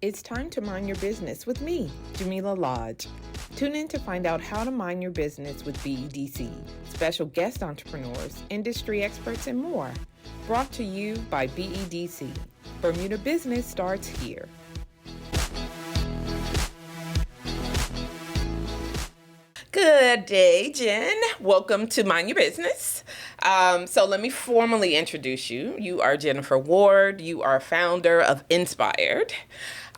It's time to mind your business with me, Jamila Lodge. Tune in to find out how to mind your business with BEDC, special guest entrepreneurs, industry experts, and more. Brought to you by BEDC. Bermuda Business starts here. Good day, Jen. Welcome to Mind Your Business. So let me formally introduce you. You are Jennifer Ward. You are founder of Inspired.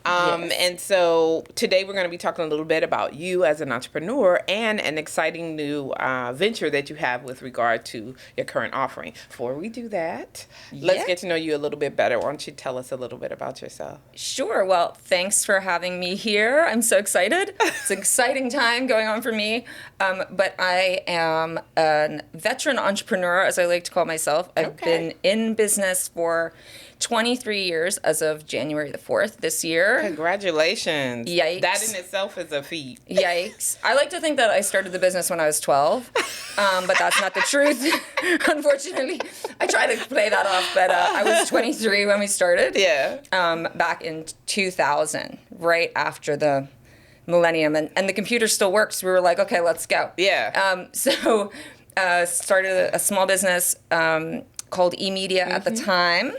Yes. And so today we're going to be talking a little bit about you as an entrepreneur and an exciting new venture that you have with regard to your current offering. Before we do that, let's get to know you a little bit better. Why don't you tell us a little bit about yourself? Sure. Well, thanks for having me here. I'm so excited. It's an exciting time going on for me. But I am a veteran entrepreneur, as I like to call myself. I've been in business for 23 years as of January the 4th this year. Congratulations. Yikes. That in itself is a feat. Yikes. I like to think that I started the business when I was 12, but that's not the truth, unfortunately. I try to play that off, but I was 23 when we started. Yeah. Back in 2000, right after the millennium, and the computer still works. We were like, okay, let's go. Yeah. So started a small business called eMedia at the time.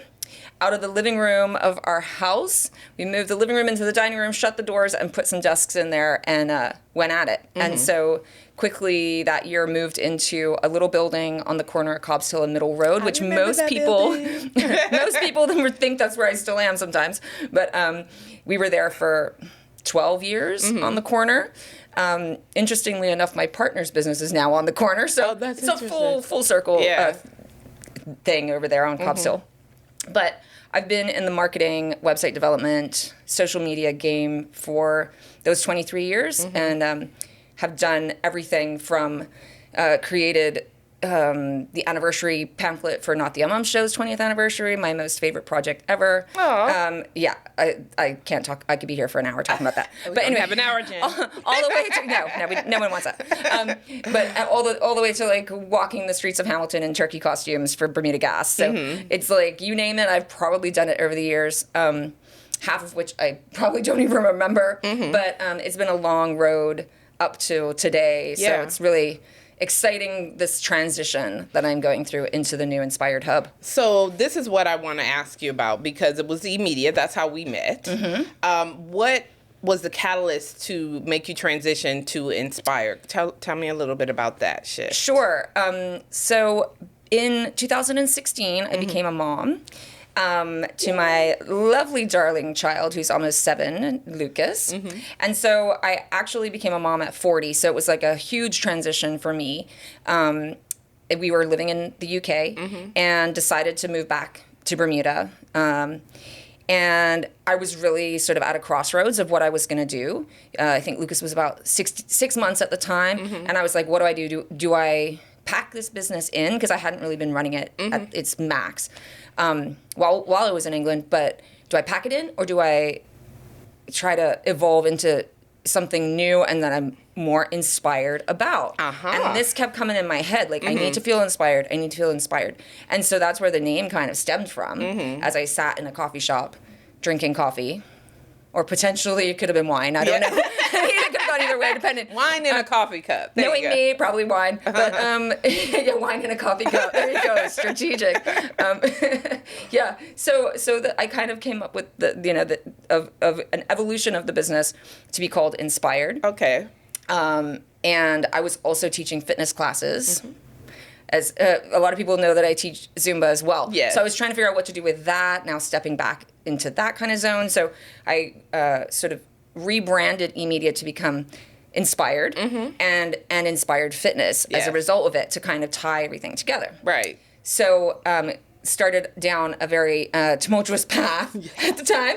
Out of the living room of our house. We moved the living room into the dining room, shut the doors, and put some desks in there and went at it. And so quickly that year moved into a little building on the corner of Cobbs Hill and Middle Road, which most people would think that's where I still am sometimes. But we were there for 12 years on the corner. Interestingly enough, my partner's business is now on the corner. So it's a full circle thing over there on Cobbs Hill. But I've been in the marketing, website development, social media game for those 23 years and have done everything from created the anniversary pamphlet for Not the Mom Show's 20th anniversary, my most favorite project ever. I can't talk. I could be here for an hour talking about that. But anyway, have an hour, Jen. All the way to no one wants that. But all the way to like walking the streets of Hamilton in turkey costumes for Bermuda Gas. So it's like you name it, I've probably done it over the years. Half of which I probably don't even remember. But it's been a long road up to today. So it's really exciting, this transition that I'm going through into the new Inspired Hub. So this is what I want to ask you about because it was eMedia. That's how we met. What was the catalyst to make you transition to Inspired? Tell me a little bit about that shit. Sure. So in 2016, I became a mom. To my lovely darling child who's almost 7, Lucas. And so I actually became a mom at 40, so it was like a huge transition for me. We were living in the UK and decided to move back to Bermuda. And I was really sort of at a crossroads of what I was going to do. I think Lucas was about 6 months at the time, and I was like, what do I do? Do I pack this business in? Because I hadn't really been running it at its max. While I was in England, but do I pack it in or do I try to evolve into something new and that I'm more inspired about? And this kept coming in my head, like I need to feel inspired, And so that's where the name kind of stemmed from as I sat in a coffee shop drinking coffee, or potentially it could have been wine, I don't know. It could have gone either way, depending. Wine in a coffee cup. There Knowing me, probably wine. But wine in a coffee cup. There you go, strategic. So I kind of came up with of an evolution of the business to be called Inspired. Okay. And I was also teaching fitness classes. As a lot of people know that I teach Zumba as well. Yes. So I was trying to figure out what to do with that, now stepping back into that kind of zone. So I sort of rebranded eMedia to become Inspired and Inspired Fitness as a result of it to kind of tie everything together. Right. So started down a very tumultuous path at the time,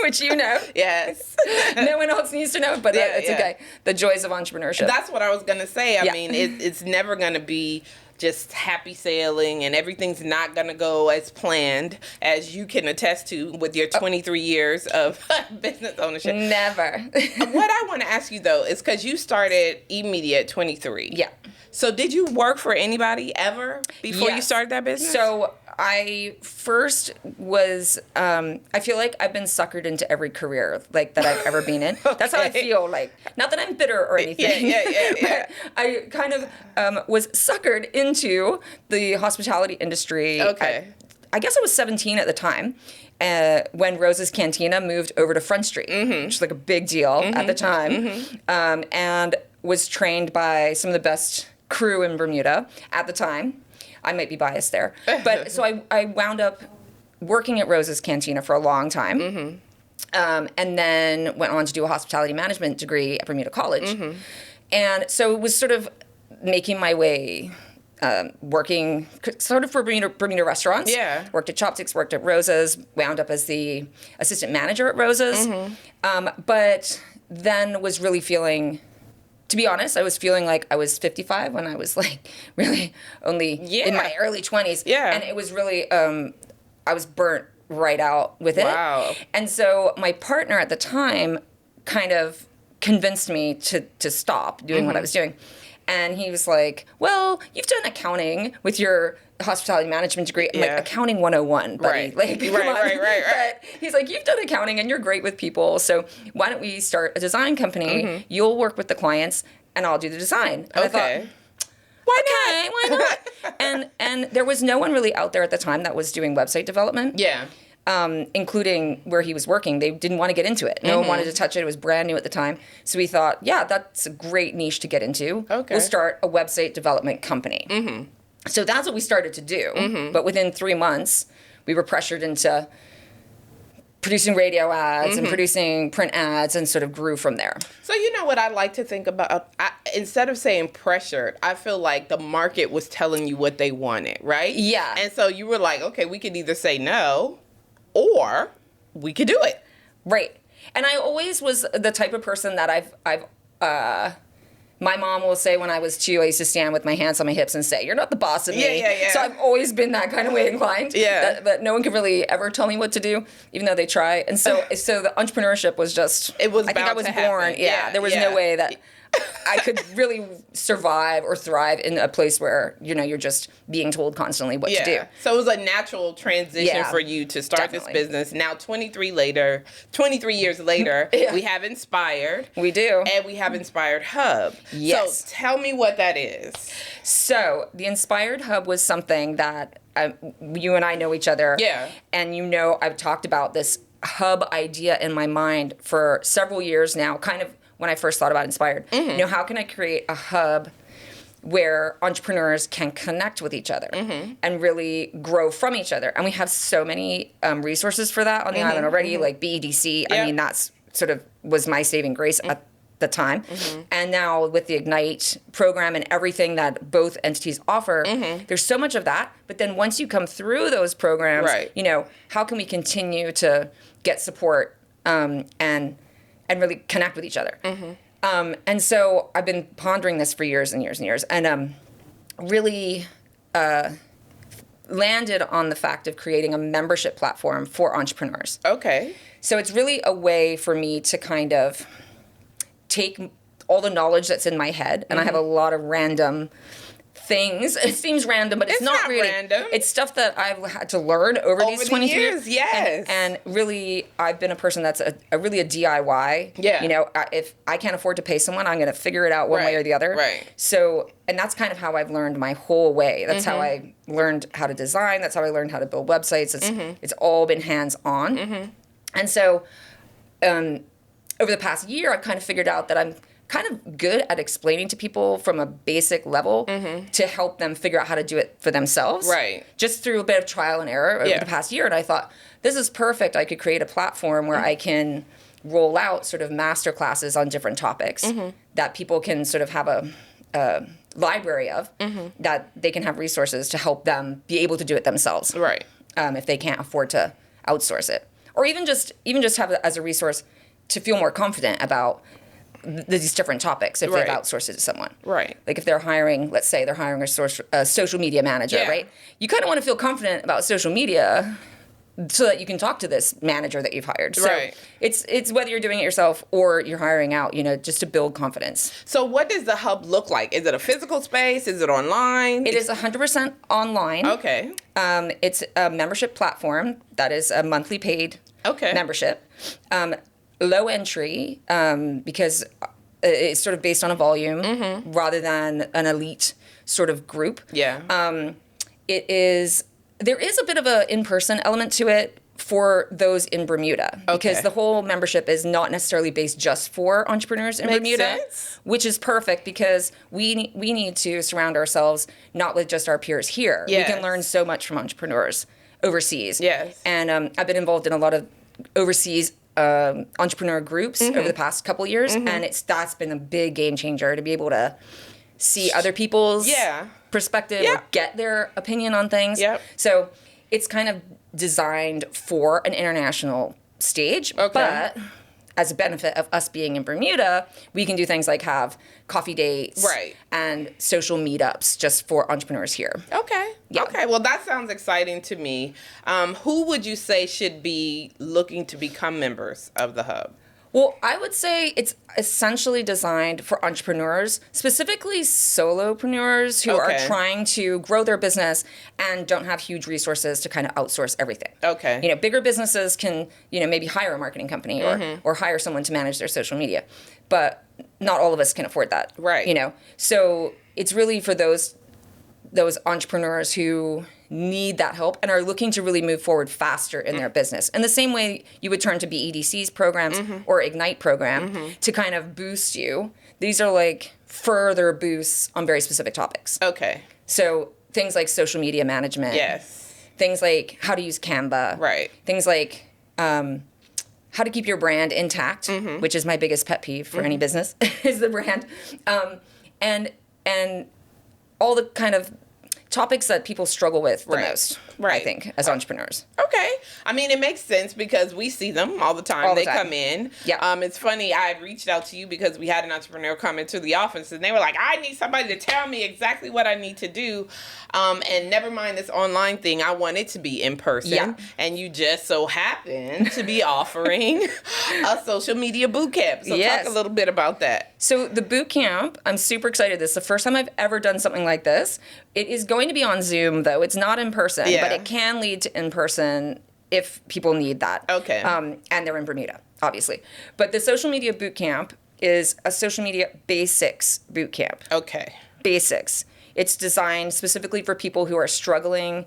which you know. Yes. No one else needs to know, but it's okay. The joys of entrepreneurship. That's what I was going to say. I mean, it's never going to be just happy sailing and everything's not going to go as planned, as you can attest to with your 23 years of business ownership. Never. What I want to ask you, though, is because you started eMedia at 23. Yeah. So did you work for anybody ever before you started that business? So I first was, I feel like I've been suckered into every career like that I've ever been in. Okay. That's how I feel. Like, not that I'm bitter or anything. Yeah. But I kind of was suckered into the hospitality industry. Okay. I guess I was 17 at the time. When Rose's Cantina moved over to Front Street, which was like a big deal at the time, and was trained by some of the best crew in Bermuda at the time. I might be biased there. But so I wound up working at Rose's Cantina for a long time, and then went on to do a hospitality management degree at Bermuda College. And so it was sort of making my way, working sort of for Bermuda restaurants. Yeah. Worked at Chopsticks, worked at Rose's, wound up as the assistant manager at Rose's. But then was really feeling, to be honest, I was feeling like I was 55 when I was like really only in my early 20s. Yeah. And it was really, I was burnt right out with it. Wow. And so my partner at the time kind of convinced me to stop doing what I was doing. And he was like, well, you've done accounting with your hospitality management degree. I'm like, accounting 101, buddy. Right. Like, right. But he's like, you've done accounting and you're great with people. So why don't we start a design company? You'll work with the clients and I'll do the design. And I thought, why not? And there was no one really out there at the time that was doing website development. Yeah. Including where he was working. They didn't want to get into it. No one wanted to touch it. It was brand new at the time. So we thought, yeah, that's a great niche to get into. Okay. We'll start a website development company. So that's what we started to do. But within 3 months, we were pressured into producing radio ads and producing print ads and sort of grew from there. So you know what I like to think about? Instead of saying pressured, I feel like the market was telling you what they wanted, right? Yeah. And so you were like, okay, we could either say no or we could do it. Right. And I always was the type of person that I've my mom will say when I was 2, I used to stand with my hands on my hips and say, you're not the boss of me. Yeah. So I've always been that kind of way inclined. Yeah. That no one can really ever tell me what to do, even though they try. And so the entrepreneurship was just, I think I was born. Yeah. There was no way that I could really survive or thrive in a place where, you're just being told constantly what to do. So it was a natural transition for you to start this business. Now, 23 years later, we have Inspired. We do. And we have Inspired Hub. Yes. So tell me what that is. So the Inspired Hub was something that you and I know each other. Yeah. And I've talked about this hub idea in my mind for several years now, kind of when I first thought about Inspired. How can I create a hub where entrepreneurs can connect with each other and really grow from each other? And we have so many resources for that on the island already, like BEDC. I mean, that's sort of was my saving grace at the time. And now with the Ignite program and everything that both entities offer, there's so much of that. But then once you come through those programs, how can we continue to get support and really connect with each other. And so I've been pondering this for years and years and years, and really landed on the fact of creating a membership platform for entrepreneurs. Okay. So it's really a way for me to kind of take all the knowledge that's in my head, and I have a lot of random things. It seems random, but it's not really random. It's stuff that I've had to learn over these 23 years. Yes. And really, I've been a person that's really a DIY. Yeah. If I can't afford to pay someone, I'm going to figure it out one way or the other. Right. So, and that's kind of how I've learned my whole way. That's how I learned how to design. That's how I learned how to build websites. It's all been hands-on. And so, over the past year, I've kind of figured out that I'm kind of good at explaining to people from a basic level to help them figure out how to do it for themselves. Right. Just through a bit of trial and error over the past year. And I thought, this is perfect. I could create a platform where I can roll out sort of master classes on different topics that people can sort of have a library of, that they can have resources to help them be able to do it themselves. Right. If they can't afford to outsource it. Or even just have it as a resource to feel more confident about these different topics if they've outsourced it to someone. Right. Like if they're hiring, let's say they're hiring a social media manager, right? You kind of want to feel confident about social media so that you can talk to this manager that you've hired. So Right. it's whether you're doing it yourself or you're hiring out, just to build confidence. So what does the hub look like? Is it a physical space? Is it online? It is 100% online. Okay. It's a membership platform that is a monthly paid membership. Low entry because it's sort of based on a volume rather than an elite sort of group. Yeah. There is a bit of an in-person element to it for those in Bermuda because the whole membership is not necessarily based just for entrepreneurs in Bermuda, which is perfect because we need to surround ourselves not with just our peers here. Yes. We can learn so much from entrepreneurs overseas. Yes. And I've been involved in a lot of overseas entrepreneur groups over the past couple years, and that's been a big game changer to be able to see other people's perspective or get their opinion on things. Yep. So it's kind of designed for an international stage, but as a benefit of us being in Bermuda, we can do things like have coffee dates and social meetups just for entrepreneurs here. Okay. Yeah. Okay. Well, that sounds exciting to me. Who would you say should be looking to become members of the hub? Well, I would say it's essentially designed for entrepreneurs, specifically solopreneurs who are trying to grow their business and don't have huge resources to kind of outsource everything. Okay. Bigger businesses can, maybe hire a marketing company or hire someone to manage their social media. But not all of us can afford that. Right. So it's really for those entrepreneurs who need that help and are looking to really move forward faster in their business. In the same way you would turn to BEDC's programs or Ignite program to kind of boost you. These are like further boosts on very specific topics. Okay. So things like social media management. Yes. Things like how to use Canva. Right. Things like how to keep your brand intact, which is my biggest pet peeve for any business, is the brand. And all the kind of topics that people struggle with the most, I think, as entrepreneurs. Okay. I mean, it makes sense because we see them all the time. They come in. Yeah. It's funny, I had reached out to you because we had an entrepreneur come into the office and they were like, I need somebody to tell me exactly what I need to do. And never mind this online thing, I want it to be in person. Yeah. And you just so happen to be offering a social media boot camp. So talk a little bit about that. So the boot camp, I'm super excited. This is the first time I've ever done something like this. It is going to be on Zoom, though. It's not in person, but it can lead to in person if people need that. Okay. And they're in Bermuda, obviously. But the social media boot camp is a social media basics boot camp. Okay. Basics. It's designed specifically for people who are struggling,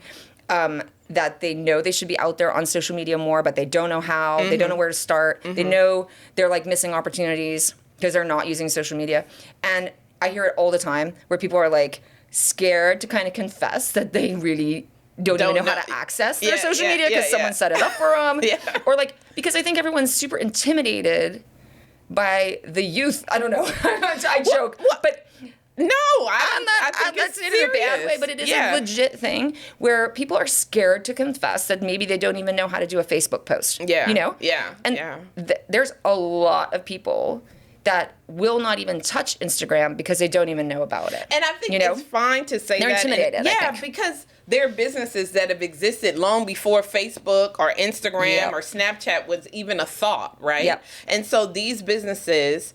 that they know they should be out there on social media more, but they don't know how. They don't know where to start. They know they're like missing opportunities because they're not using social media. And I hear it all the time where people are like scared to kind of confess that they really don't even know how to access their social media because someone set it up for them. Or like, because I think everyone's super intimidated by the youth. I don't know. I joke. But no, I'm not saying it in a bad way, but it is a legit thing where people are scared to confess that maybe they don't even know how to do a Facebook post. Yeah. And there's a lot of people that will not even touch Instagram because they don't even know about it. And I think it's fine to say they're that. They're intimidated, Yeah, because there are businesses that have existed long before Facebook or Instagram or Snapchat was even a thought, right? Yep. And so these businesses,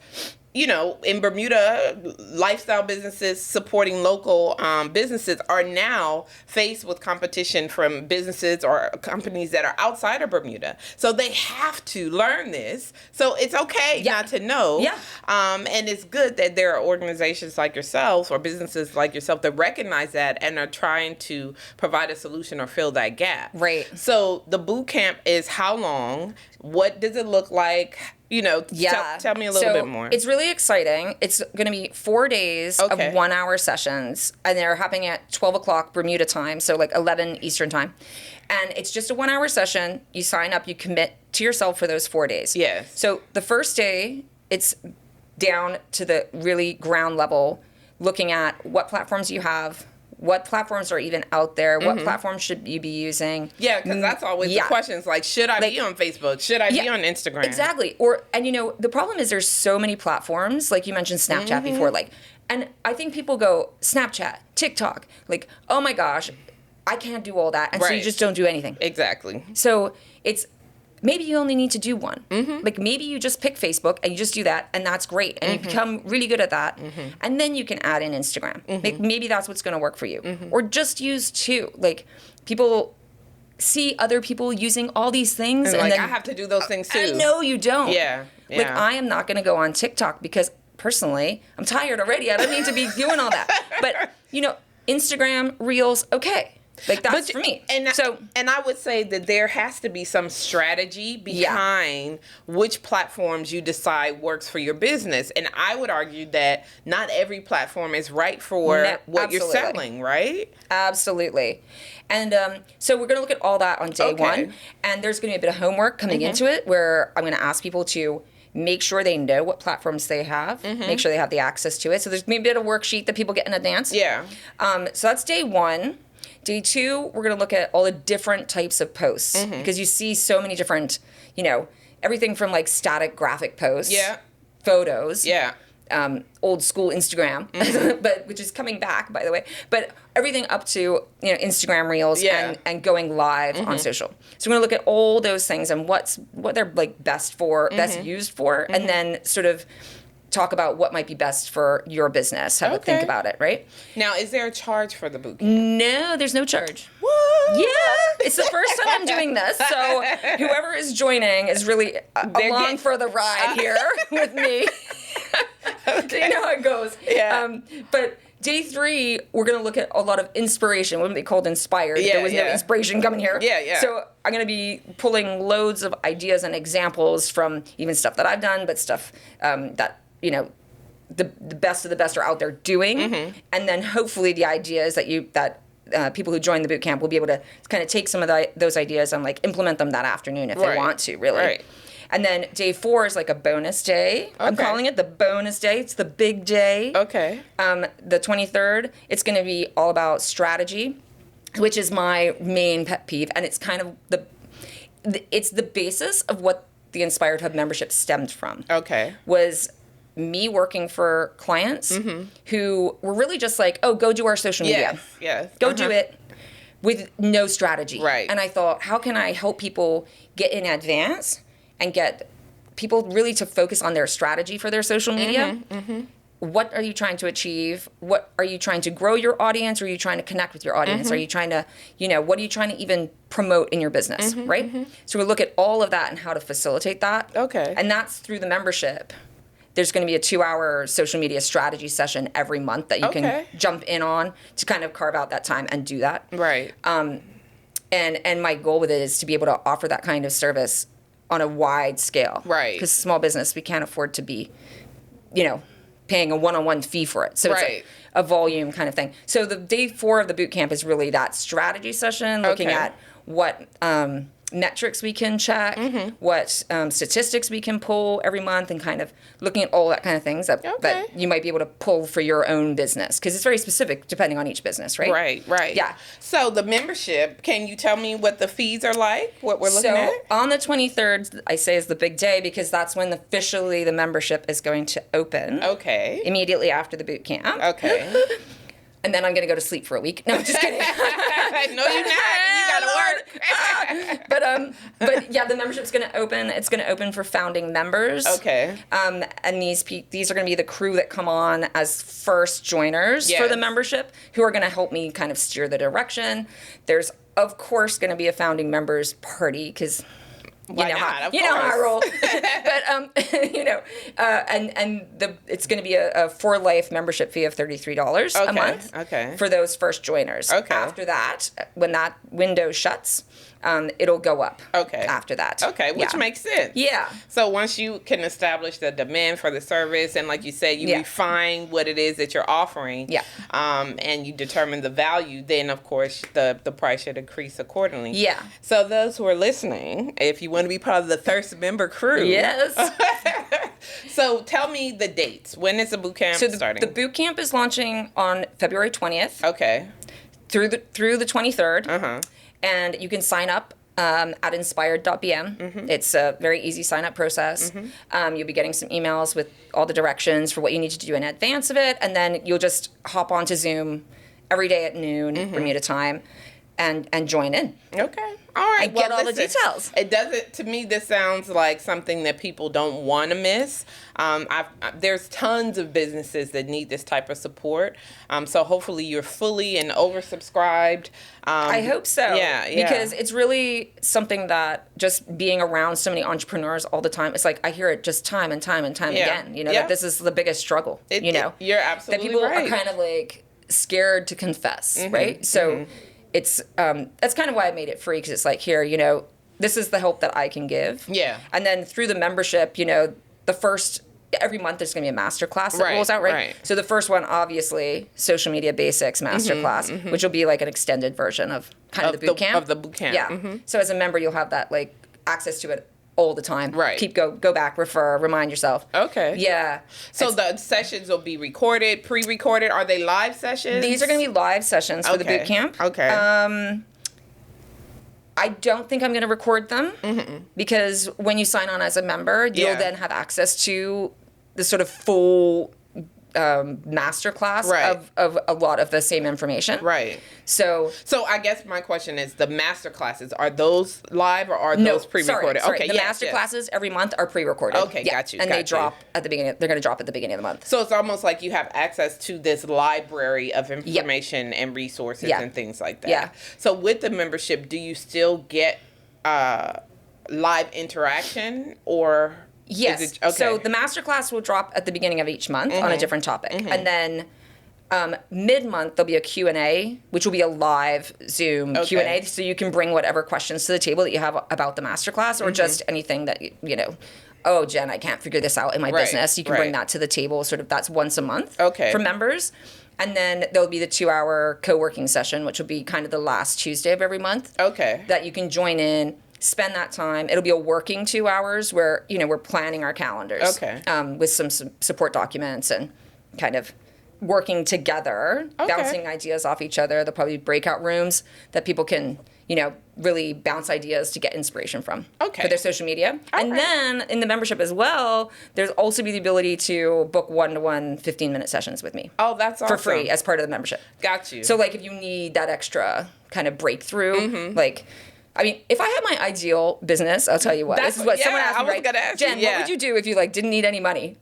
in Bermuda, lifestyle businesses supporting local businesses are now faced with competition from businesses or companies that are outside of Bermuda. So they have to learn this. So it's okay not to know. Yeah. And it's good that there are organizations like yourselves or businesses like yourself that recognize that and are trying to provide a solution or fill that gap. Right. So the boot camp is how long? What does it look like? Tell me a little bit more. It's really exciting. It's going to be 4 days of 1 hour sessions, and they're happening at 12 o'clock Bermuda time, so like 11 Eastern time. And it's just a 1 hour session. You sign up, you commit to yourself for those 4 days. Yes. So the first day, it's down to the really ground level, looking at what platforms you have, what platforms are even out there, what platforms should you be using. Yeah, because that's always the questions, like, should I be on Facebook? Should I be on Instagram? Exactly. And the problem is there's so many platforms, like you mentioned Snapchat before, and I think people go, Snapchat, TikTok, like, oh my gosh, I can't do all that. And so you just don't do anything. Exactly. So it's, maybe you only need to do one. Like maybe you just pick Facebook and you just do that, and that's great. And you become really good at that. And then you can add in Instagram. Like maybe that's what's going to work for you. Or just use two. Like people see other people using all these things. And like, then, I have to do those things too. No, you don't. Yeah. Like I am not going to go on TikTok because personally, I'm tired already. I don't need to be doing all that. But, Instagram, Reels, okay. Like that's for me. And I would say that there has to be some strategy behind which platforms you decide works for your business. And I would argue that not every platform is right for what you're selling, right? Absolutely. And so we're going to look at all that on day one. And there's going to be a bit of homework coming into it where I'm going to ask people to make sure they know what platforms they have, make sure they have the access to it. So there's maybe a bit of worksheet that people get in advance. Yeah. So that's day one. Day two, we're going to look at all the different types of posts because you see so many different, everything from like static graphic posts, photos, old school Instagram, but which is coming back, by the way, but everything up to Instagram Reels and going live on social. So we're going to look at all those things and what they're like best used for, and then sort of talk about what might be best for your business, have a think about it, right? Now, is there a charge for the boot camp? No, there's no charge. What? Yeah, it's the first time I'm doing this, so whoever is joining is really along for the ride here with me. You know how it goes. Yeah. But day three, we're going to look at a lot of inspiration. Wouldn't be called inspired. There was no inspiration coming here. Yeah. So I'm going to be pulling loads of ideas and examples from even stuff that I've done, but stuff that, the best of the best are out there doing. And then hopefully the ideas that people who join the boot camp will be able to kind of take some of those ideas and like implement them that afternoon if they want to, really. Right. And then day four is like a bonus day. I'm calling it the bonus day. It's the big day. Okay. The 23rd, it's going to be all about strategy, which is my main pet peeve. And it's kind of it's the basis of what the Inspired Hub membership stemmed from. Okay. Was me working for clients who were really just like, oh, go do our social media. Yes. Go do it with no strategy. Right. And I thought, how can I help people get in advance and get people really to focus on their strategy for their social media? What are you trying to achieve? What are you trying to grow your audience? Or are you trying to connect with your audience? Are you trying to, what are you trying to even promote in your business, right? So we look at all of that and how to facilitate that. Okay. And that's through the membership. There's going to be a 2-hour social media strategy session every month that you can jump in on to kind of carve out that time and do that. Right. And my goal with it is to be able to offer that kind of service on a wide scale. Right. Because small business, we can't afford to be, paying a one-on-one fee for it. So it's a volume kind of thing. So the day 4 of the boot camp is really that strategy session, looking at what metrics we can check, what statistics we can pull every month, and kind of looking at all that kind of things that you might be able to pull for your own business, because it's very specific depending on each business, right? Right. Yeah. So the membership, can you tell me what the fees are like, what we're looking at? So on the 23rd, I say is the big day because that's when officially the membership is going to open. Okay. Immediately after the boot camp. Okay. And then I'm going to go to sleep for a week. No, I'm just kidding. No, you're not. You got to work. But yeah, the membership's going to open. It's going to open for founding members. Okay. And these are going to be the crew that come on as first joiners for the membership, who are going to help me kind of steer the direction. There's, of course, going to be a founding members party because Why not? You know how I roll. But it's going to be a for life membership fee of $33 a month. Okay. For those first joiners. Okay. After that, when that window shuts, it'll go up. Okay. After that. Okay, which makes sense. Yeah. So once you can establish the demand for the service, and like you said, you refine what it is that you're offering. Yeah. And you determine the value, then of course the price should increase accordingly. Yeah. So those who are listening, if you want to be part of the Thirst member crew. Yes. So tell me the dates. When is the boot camp starting? The boot camp is launching on February 20th. Okay. Through the 23rd. Uh-huh. And you can sign up at inspired.bm. It's a very easy sign-up process. You'll be getting some emails with all the directions for what you need to do in advance of it, and then you'll just hop onto Zoom every day at noon, Bermuda time, and join in. Okay. All right. And get all the details. It doesn't, to me, this sounds like something that people don't want to miss. There's tons of businesses that need this type of support. So hopefully you're fully and oversubscribed. I hope so. Yeah. Because it's really something that just being around so many entrepreneurs all the time, it's like I hear it just time and time and time again, that this is the biggest struggle, You're absolutely that people right. are kind of like scared to confess, right? So it's that's kind of why I made it free, because it's like, here, this is the help that I can give. Yeah. And then through the membership, the first every month there's going to be a masterclass that rolls out, right? So the first one, obviously, social media basics masterclass, which will be like an extended version of kind of the boot camp. Of the boot camp. Yeah. So as a member, you'll have that like access to it all the time. Right. Go back, refer, remind yourself. Okay. Yeah. So the sessions will be recorded, pre-recorded. Are they live sessions? These are going to be live sessions for the boot camp. Okay. I don't think I'm going to record them because when you sign on as a member, you'll then have access to the sort of full masterclass of a lot of the same information. Right. So I guess my question is, the master classes, are those live or are those pre-recorded? Sorry. Okay. The master classes every month are pre-recorded. Okay. Got you. And they drop at the beginning. They're going to drop at the beginning of the month. So it's almost like you have access to this library of information and resources and things like that. Yeah. So with the membership, do you still get live interaction or? Yes. So the masterclass will drop at the beginning of each month on a different topic. And then mid-month, there'll be a Q&A, which will be a live Zoom Q&A. So you can bring whatever questions to the table that you have about the masterclass or just anything that, oh, Jen, I can't figure this out in my business. You can bring that to the table. Sort of that's once a month for members. And then there'll be the 2-hour co-working session, which will be kind of the last Tuesday of every month. Okay. That you can join in. Spend that time. It'll be a working 2 hours where, we're planning our calendars. Okay. With some support documents and kind of working together, bouncing ideas off each other. There'll probably be breakout rooms that people can, really bounce ideas to get inspiration from for their social media. Then in the membership as well, there's also be the ability to book one-to-one 15-minute sessions with me. Oh, that's awesome. For free as part of the membership. Got you. So like if you need that extra kind of breakthrough, if I had my ideal business, I'll tell you what. This is what someone asked me, right? Ask Jen, what would you do if you didn't need any money?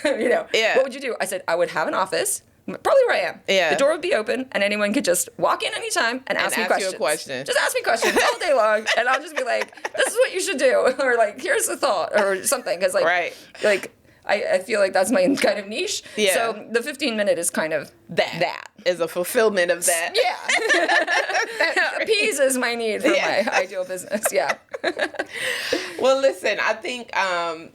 What would you do? I said, I would have an office, probably where I am. Yeah. The door would be open, and anyone could just walk in anytime and ask me questions. You a question. Just ask me questions all day long, and I'll just be like, this is what you should do, or here's the thought, or something. Because I feel like that's my kind of niche. Yeah. So the 15-minute is kind of that. Is a fulfillment of that. Yeah. Appeases my need for my ideal business. Yeah. Well, listen, I think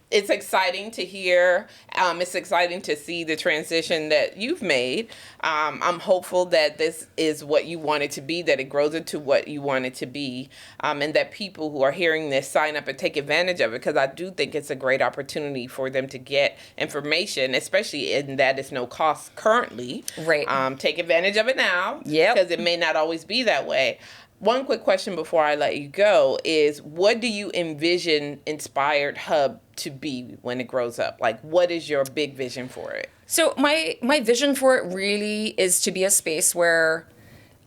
it's exciting to hear. It's exciting to see the transition that you've made. I'm hopeful that this is what you want it to be, that it grows into what you want it to be, and that people who are hearing this sign up and take advantage of it, because I do think it's a great opportunity for them to get information, especially in that it's no cost currently. Right. Take advantage of it now. Yep. Because it may not always be that way. One quick question before I let you go is, what do you envision Inspired Hub to be when it grows up? What is your big vision for it? So my vision for it really is to be a space where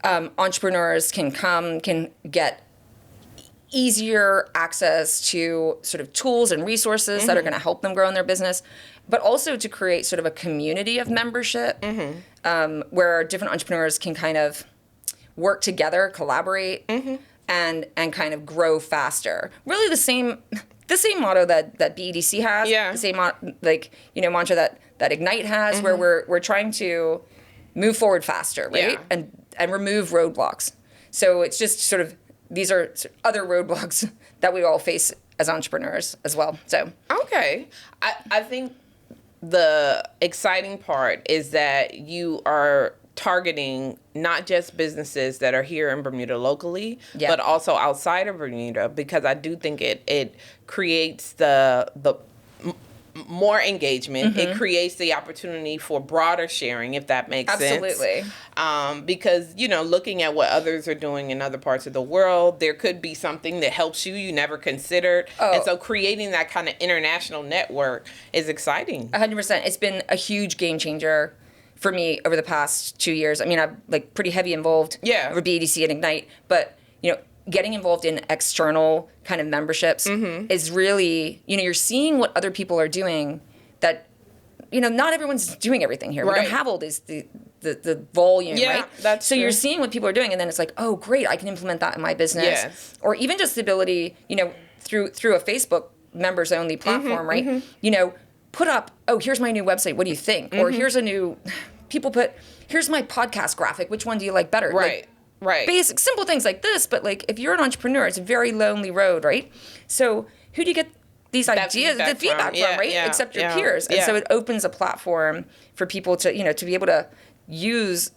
entrepreneurs can get easier access to sort of tools and resources that are going to help them grow in their business, but also to create sort of a community of membership where different entrepreneurs can kind of work together, collaborate, and kind of grow faster. Really the same motto that BEDC has, the same mantra that Ignite has, where we're trying to move forward faster, right? And remove roadblocks. So it's just sort of, these are other roadblocks that we all face as entrepreneurs as well. So okay, I think the exciting part is that you are targeting not just businesses that are here in Bermuda locally, but also outside of Bermuda, because I do think it creates the more engagement. It creates the opportunity for broader sharing, if that makes sense. Absolutely. Because, looking at what others are doing in other parts of the world, there could be something that helps you never considered. And so creating that kind of international network is exciting. 100%. It's been a huge game changer for me over the past 2 years. I mean, I'm like pretty heavy involved over BEDC and Ignite, but getting involved in external kind of memberships is really, you're seeing what other people are doing that, not everyone's doing everything here. Right. We don't have all this, the volume, right? That's so true. you're seeing what people are doing, and then it's like, oh, great, I can implement that in my business. Yes. Or even just the ability, through a Facebook members only platform, right? Put up, oh, here's my new website. What do you think? Or here's here's my podcast graphic. Which one do you like better? Right. Right. Basic, simple things like this, but like if you're an entrepreneur, it's a very lonely road, right? So who do you get these ideas, the feedback from, right? Except your peers. And so it opens a platform for people to, to be able to use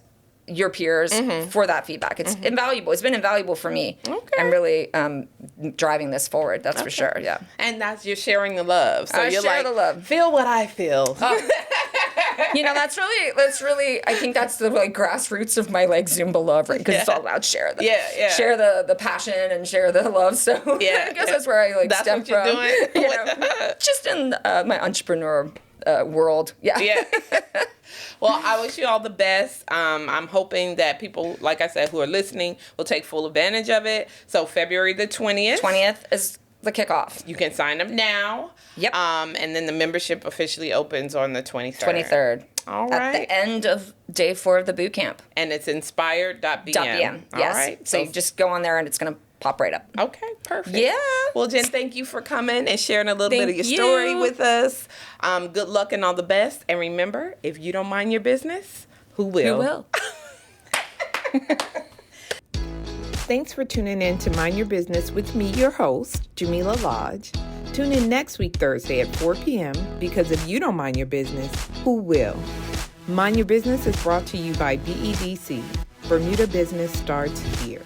your peers for that feedback. It's invaluable. It's been invaluable for me. Okay. I'm really driving this forward, that's for sure, yeah. And that's, you're sharing the love. So you're share like, the love. Feel what I feel. That's really, I think that's the like grassroots of my like Zumba love, right? Because it's all about share the passion and share the love. So I guess that's where I like that's stem what you're from. Doing? Just in my entrepreneur world. Yeah. Well, I wish you all the best. I'm hoping that people, like I said, who are listening will take full advantage of it. So February the 20th. 20th is the kickoff. You can sign up now. Yep. And then the membership officially opens on the 23rd. 23rd. All right. At the end of day 4 of the boot camp. And it's inspired.bm. Yes. All right. So you just go on there and it's going to pop right up. Okay, perfect. Yeah. Well, Jen, thank you for coming and sharing a little bit of your story with us. Good luck and all the best. And remember, if you don't mind your business, who will? Who will? Thanks for tuning in to Mind Your Business with me, your host, Jamila Lodge. Tune in next week, Thursday at 4 p.m. because if you don't mind your business, who will? Mind Your Business is brought to you by BEDC. Bermuda Business starts here.